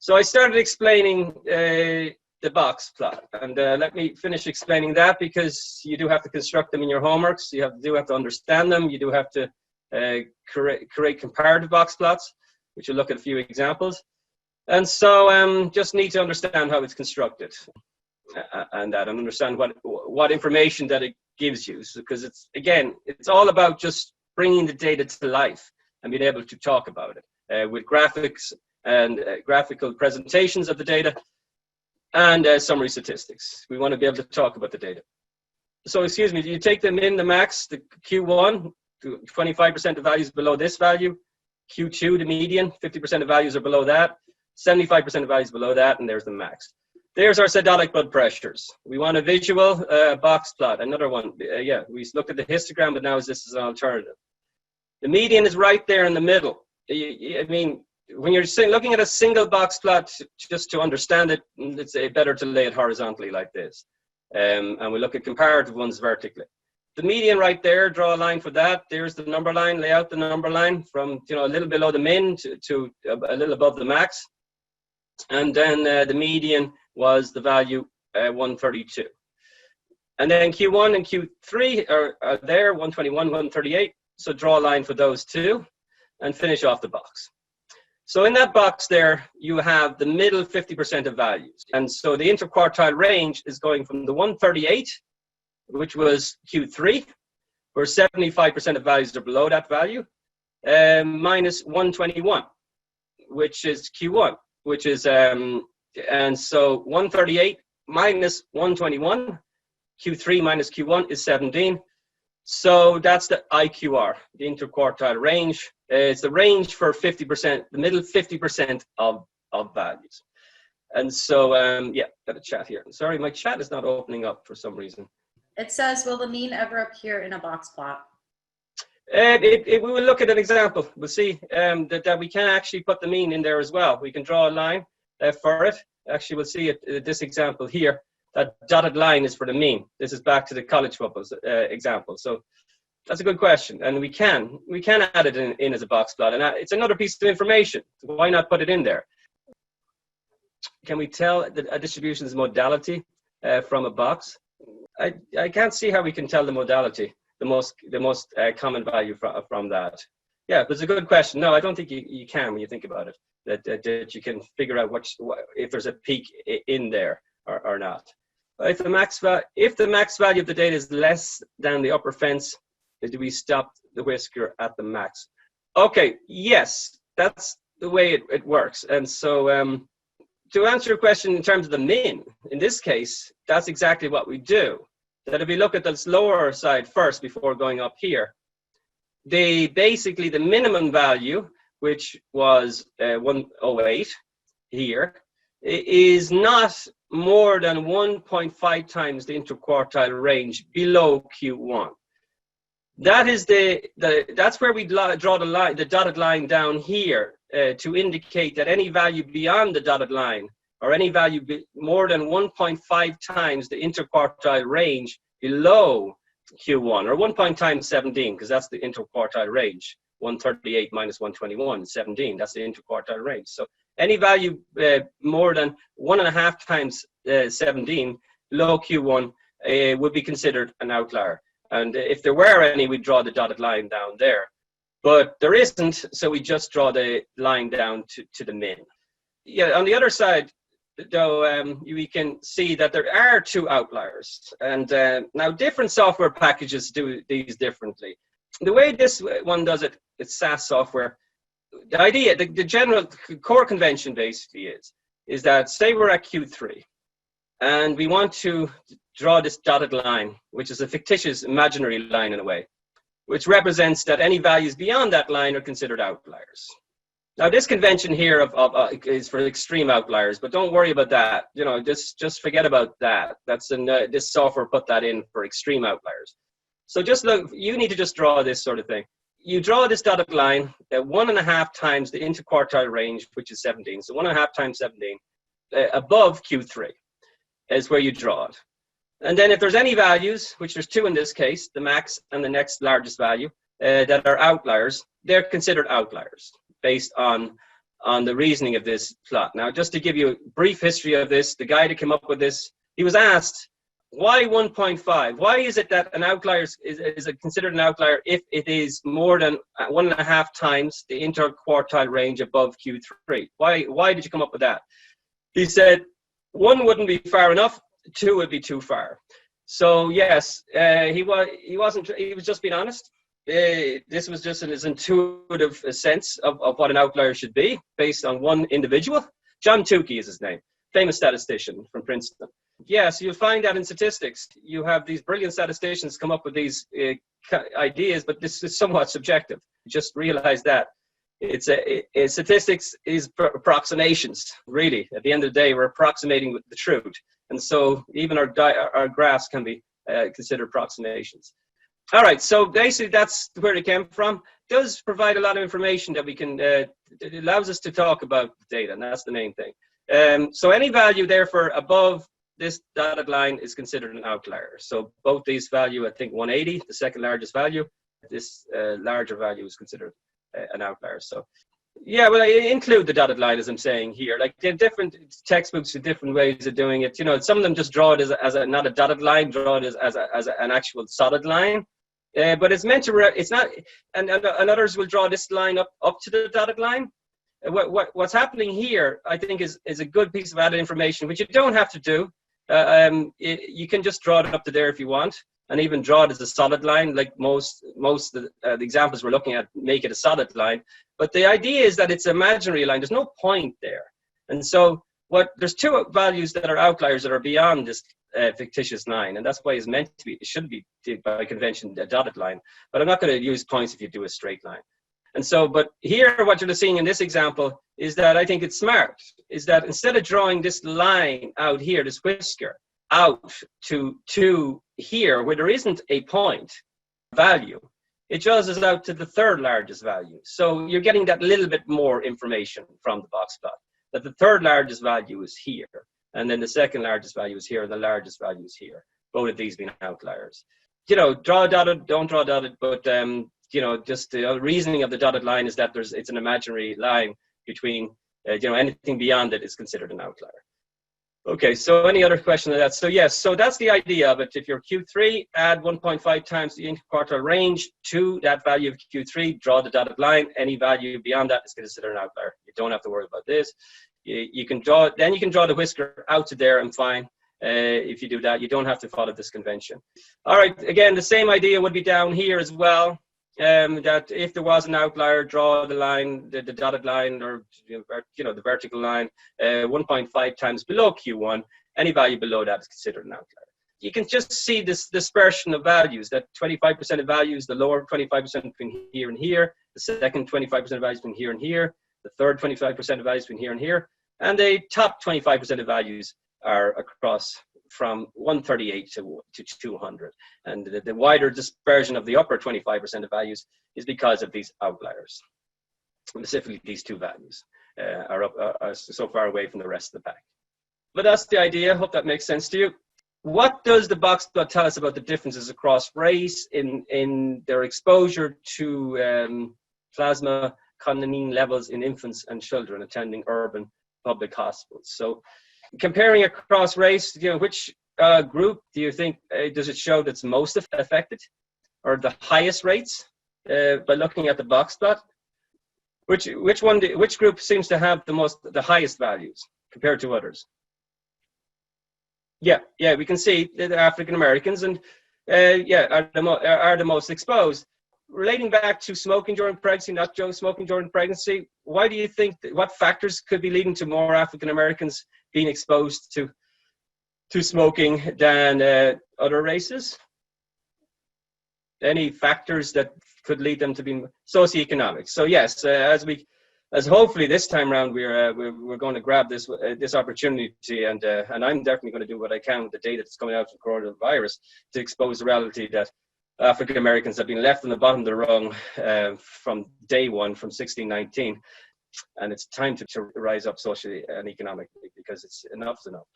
So I started explaining the box plot, and let me finish explaining that, because you do have to construct them in your homeworks. You do have to understand them. You do have to create comparative box plots, which we'll look at a few examples. And so just need to understand how it's constructed, and understand what information that it gives you, because it's all about just bringing the data to life and being able to talk about it with graphics and graphical presentations of the data and summary statistics. We want to be able to talk about the data. So excuse me, you take the min, the max, the Q1, 25% of values below this value, Q2, the median, 50% of values are below that, 75% of values below that, and there's the max. There's our cytotic blood pressures. We want a visual box plot, another one. Yeah, we looked at the histogram, but now this is an alternative. The median is right there in the middle. I mean, when you're looking at a single box plot, just to understand it, it's better to lay it horizontally like this. And we look at comparative ones vertically. The median right there, draw a line for that. There's the number line, lay out the number line from a little below the min to a little above the max. And then the median was the value 132. And then Q1 and Q3 are there, 121, 138. So draw a line for those two and finish off the box. So in that box there, you have the middle 50% of values. And so the interquartile range is going from the 138, which was Q3, where 75% of values are below that value, minus 121, which is Q1, which is, and so 138 minus 121, Q3 minus Q1 is 17. So that's the IQR, the interquartile range. It's the range for 50%, the middle 50% of values. And so, yeah, got a chat here. Sorry, my chat is not opening up for some reason. It says, will the mean ever appear in a box plot? We will look at an example. We'll see that we can actually put the mean in there as well. We can draw a line for it. Actually, we'll see this example here. That dotted line is for the mean. This is back to the college football example. So that's a good question, and we can add it in as a box plot, and it's another piece of information. Why not put it in there? Can we tell that a distribution's modality from a box? I can't see how we can tell the modality, the most common value from that. Yeah, but it's a good question. No, I don't think you can when you think about it. That you can figure out if there's a peak in there or not. If the max value of the data is less than the upper fence, do we stop the whisker at the max? Okay, yes, that's the way it works. And so to answer your question in terms of the min, in this case, that's exactly what we do. That if we look at this lower side first before going up here, basically the minimum value, which was 108 here, is not more than 1.5 times the interquartile range below Q1. That is that's where we draw the line, the dotted line down here, to indicate that any value beyond the dotted line, or any value more than 1.5 times the interquartile range below Q1, or 1 times 17, because that's the interquartile range. 138 minus 121, 17. That's the interquartile range. So any value more than 1.5 times 17 below Q1 would be considered an outlier. And if there were any, we'd draw the dotted line down there. But there isn't, so we just draw the line down to the min. Yeah, on the other side, though, we can see that there are two outliers. And now different software packages do these differently. The way this one does it, it's SaaS software. The idea, the general core convention basically is that, say we're at Q3, and we want to draw this dotted line, which is a fictitious imaginary line in a way, which represents that any values beyond that line are considered outliers. Now, this convention here is for extreme outliers, but don't worry about that. You know, just forget about that. That's in this software put that in for extreme outliers. So just look, you need to just draw this sort of thing. You draw this dotted line at 1.5 times the interquartile range, which is 17. So 1.5 times 17 above Q3 is where you draw it. And then if there's any values, which there's two in this case, the max and the next largest value, that are outliers, they're considered outliers based on on the reasoning of this plot. Now, just to give you a brief history of this, the guy that came up with this, he was asked, why 1.5? Why is it that an outlier is considered an outlier if it is more than 1.5 times the interquartile range above Q3? Why did you come up with that? He said, 1 wouldn't be far enough, 2 would be too far. So yes, he was just being honest. This was just his intuitive sense of what an outlier should be based on one individual. John Tukey is his name, famous statistician from Princeton. Yes, you'll find that in statistics. You have these brilliant statisticians come up with these ideas, but this is somewhat subjective. Just realize that. Statistics is approximations, really. At the end of the day, we're approximating the truth. And so even our graphs can be considered approximations. All right, so basically that's where it came from. It does provide a lot of information that we can, it allows us to talk about the data, and that's the main thing. So any value, therefore, above this dotted line is considered an outlier. So both these value, I think 180, the second largest value, this larger value is considered an outlier. So yeah, well, I include the dotted line, as I'm saying here. Like, there are different textbooks with different ways of doing it. You know, some of them just draw it as not a dotted line, draw it as an actual solid line. But it's meant to, it's not, and others will draw this line up to the dotted line. What's happening here, I think, is a good piece of added information, which you don't have to do. You can just draw it up to there if you want, and even draw it as a solid line, like most of the examples we're looking at make it a solid line. But the idea is that it's an imaginary line. There's no point there. And so there's two values that are outliers that are beyond this fictitious line, and that's why it's meant to be, it should be by convention a dotted line. But I'm not going to use points if you do a straight line. And so, but here what you're seeing in this example is that I think it's smart, is that instead of drawing this line out here, this whisker, out to here, where there isn't a point value, it draws us out to the third largest value. So you're getting that little bit more information from the box plot, that the third largest value is here, and then the second largest value is here, and the largest value is here, both of these being outliers. You know, draw dotted, don't draw dotted, but you know, just the reasoning of the dotted line is that it's an imaginary line between, you know, anything beyond it is considered an outlier. Okay, so any other question on that? So yes, so that's the idea of it. If you're Q3, add 1.5 times the interquartile range to that value of Q3, draw the dotted line. Any value beyond that is considered an outlier. You don't have to worry about this. You can draw the whisker out to there and fine. If you do that, you don't have to follow this convention. All right, again, the same idea would be down here as well. That if there was an outlier, draw the line, the dotted line, or you know, the vertical line, 1.5 times below Q1. Any value below that is considered an outlier. You can just see this dispersion of values, that 25% of values, the lower 25% between here and here, the second 25% of values between here and here, the third 25% of values between here and here, and the top 25% of values are across from 138 to 200. And the wider dispersion of the upper 25% of values is because of these outliers. Specifically, these two values are so far away from the rest of the pack. But that's the idea. Hope that makes sense to you. What does the box plot tell us about the differences across race in their exposure to plasma colonine levels in infants and children attending urban public hospitals? So comparing across race, you know, which group do you think does it show that's most affected, or the highest rates by looking at the box plot? Which group seems to have the highest values compared to others? Yeah, we can see the African Americans and are the most exposed. Relating back to smoking during pregnancy, not just smoking during pregnancy, why do you think what factors could be leading to more African Americans being exposed to smoking than other races? Any factors that could lead them to be socioeconomic? So yes, as hopefully this time around we're going to grab this opportunity, and I'm definitely going to do what I can with the data that's coming out from coronavirus to expose the reality that African Americans have been left on the bottom of the rung from day one, from 1619. And it's time to rise up socially and economically, because it's enough is enough.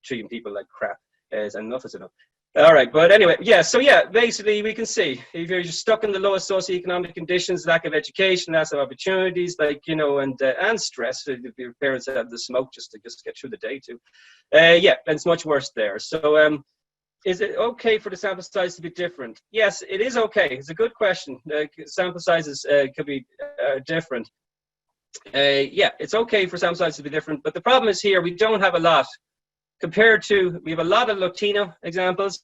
Treating people like crap is enough is enough. All right, but anyway, yeah, so yeah, basically we can see if you're just stuck in the lowest socioeconomic conditions, lack of education, lack of opportunities, like, you know, and stress, if your parents have the smoke just to get through the day too. Yeah, and it's much worse there. So is it okay for the sample size to be different? Yes, it is okay. It's a good question. Sample sizes could be different. Yeah, it's okay for sample sizes to be different, but the problem is here, we don't have a lot. Compared to, we have a lot of Latino examples,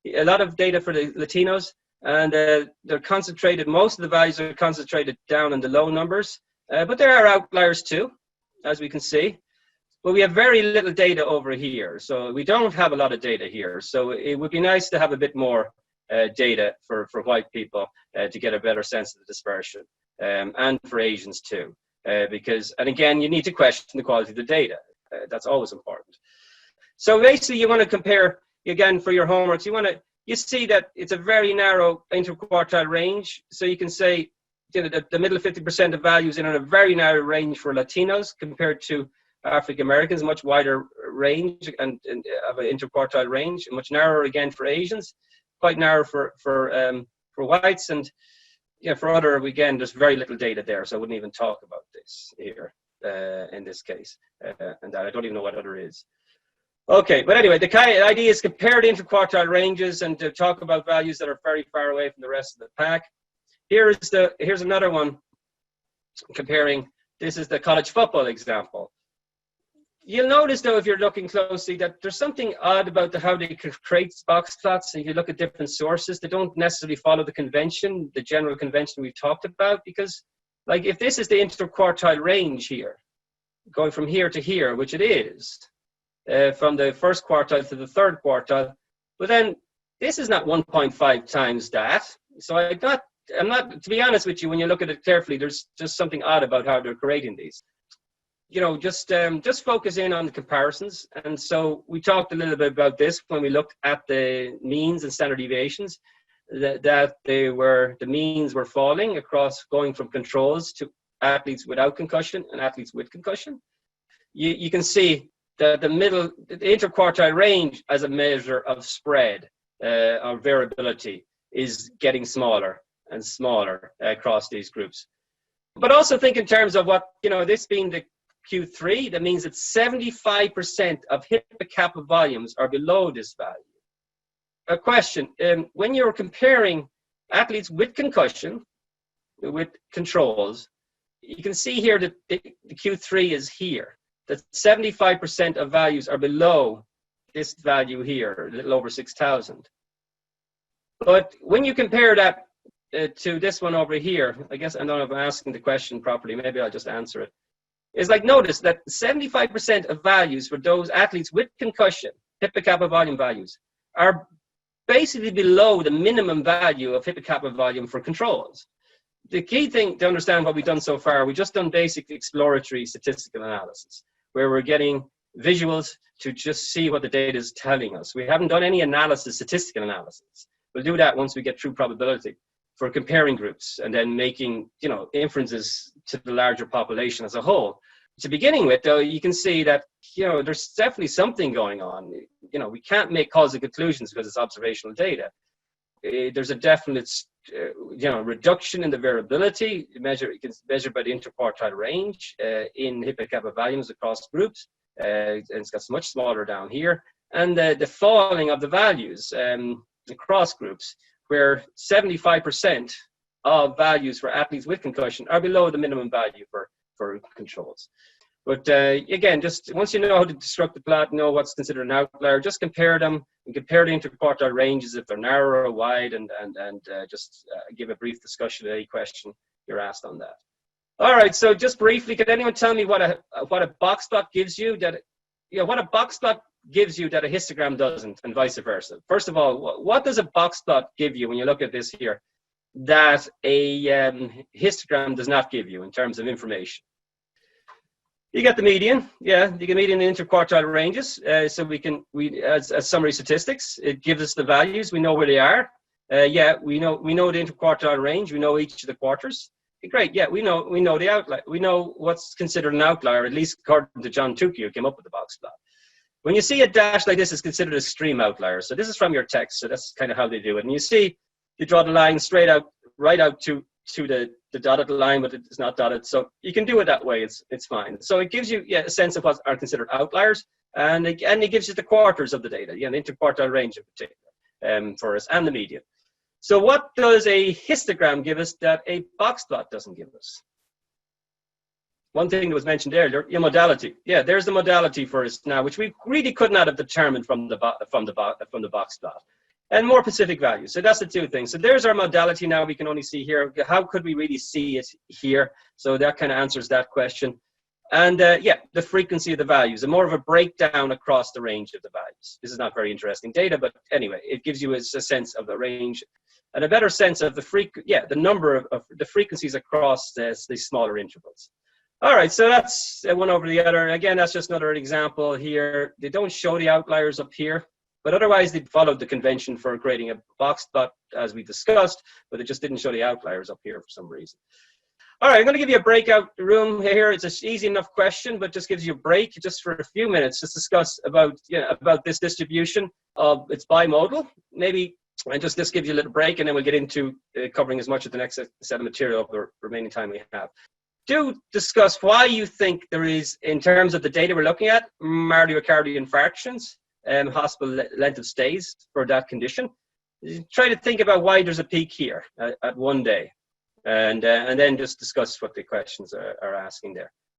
a lot of data for the Latinos, and they're concentrated, most of the values are concentrated down in the low numbers, but there are outliers too, as we can see. But we have very little data over here, so we don't have a lot of data here. So it would be nice to have a bit more data for white people to get a better sense of the dispersion, and for Asians too. Because, and again, you need to question the quality of the data. That's always important. So basically, you want to compare, again, for your homeworks, you see that it's a very narrow interquartile range. So you can say, you know, the middle 50% of values in a very narrow range for Latinos compared to African Americans, much wider range and of an interquartile range, much narrower again for Asians, quite narrow for whites, and yeah, for other, again, there's very little data there, so I wouldn't even talk about this here in this case, and I don't even know what other is. Okay, but anyway, the idea is compare the interquartile ranges and to talk about values that are very far away from the rest of the pack. Here's another one comparing. This is the college football example. You'll notice, though, if you're looking closely, that there's something odd about how they create box plots. If you look at different sources, they don't necessarily follow the convention, the general convention we've talked about, because, like, if this is the interquartile range here, going from here to here, which it is, from the first quartile to the third quartile, but then this is not 1.5 times that. So I'm not, to be honest with you, when you look at it carefully, there's just something odd about how they're creating these. You know, just focus in on the comparisons. And so we talked a little bit about this when we looked at the means and standard deviations, that the means were falling across, going from controls to athletes without concussion and athletes with concussion. You can see that the interquartile range as a measure of spread or variability is getting smaller and smaller across these groups. But also think in terms of what, you know, this being the Q3, that means that 75% of hippocampi volumes are below this value. A question, when you're comparing athletes with concussion with controls, you can see here that the Q3 is here, that 75% of values are below this value here, a little over 6,000. But when you compare that to this one over here, I guess I don't know if I'm asking the question properly, maybe I'll just answer it. It's like, notice that 75% of values for those athletes with concussion, hippocampi volume values, are basically below the minimum value of hippocampi volume for controls. The key thing to understand what we've done so far, we've just done basic exploratory statistical analysis, where we're getting visuals to just see what the data is telling us. We haven't done any analysis, statistical analysis. We'll do that once we get through probability for comparing groups and then making, you know, inferences to the larger population as a whole. To beginning with, though, you can see that, you know, there's definitely something going on. You know, we can't make causal conclusions because it's observational data. There's a definite, you know, reduction in the variability. You can measure by the interquartile range in hippocampi volumes across groups. And it's got much smaller down here. And the falling of the values across groups, where 75% of values for athletes with concussion are below the minimum value for controls. But again, just once you know how to construct the plot, know what's considered an outlier, just compare them and compare the interquartile ranges if they're narrow or wide, and just give a brief discussion of any question you're asked on that. All right, so just briefly, can anyone tell me what a box plot gives you that, you know, what a box plot gives you that a histogram doesn't, and vice versa? First of all, what does a box plot give you when you look at this here that a histogram does not give you in terms of information? You get the median, yeah, you get median and interquartile ranges. So we as summary statistics, it gives us the values. We know where they are. Yeah, we know the interquartile range. We know each of the quarters. Great, yeah, we know the outlier. We know what's considered an outlier, at least according to John Tukey, who came up with the box plot. When you see a dash like this, it's considered a extreme outlier. So this is from your text, so that's kind of how they do it. And you see, you draw the line straight out, right out to the dotted line, but it's not dotted. So you can do it that way, it's fine. So it gives you a sense of what are considered outliers, and it gives you the quarters of the data, the interquartile range in particular, for us, and the median. So what does a histogram give us that a boxplot doesn't give us? One thing that was mentioned earlier, your modality. Yeah, there's the modality for us now, which we really could not have determined from the boxplot. And more specific values. So that's the two things. So there's our modality now. We can only see here. How could we really see it here? So that kind of answers that question. And yeah, the frequency of the values, and more of a breakdown across the range of the values. This is not very interesting data, but anyway, it gives you a sense of the range and a better sense of the number of the frequencies across these smaller intervals. All right, so that's one over the other. Again, that's just another example here. They don't show the outliers up here, but otherwise they followed the convention for creating a box plot as we discussed, but it just didn't show the outliers up here for some reason. All right, I'm going to give you a breakout room here. It's an easy enough question, but just gives you a break just for a few minutes to discuss about this distribution of it's bimodal. Maybe and just this gives you a little break, and then we'll get into covering as much of the next set of material of the remaining time we have. Do discuss why you think there is, in terms of the data we're looking at, myocardial infarctions, hospital length of stays for that condition. Try to think about why there's a peak here at one day, and then just discuss what the questions are asking there.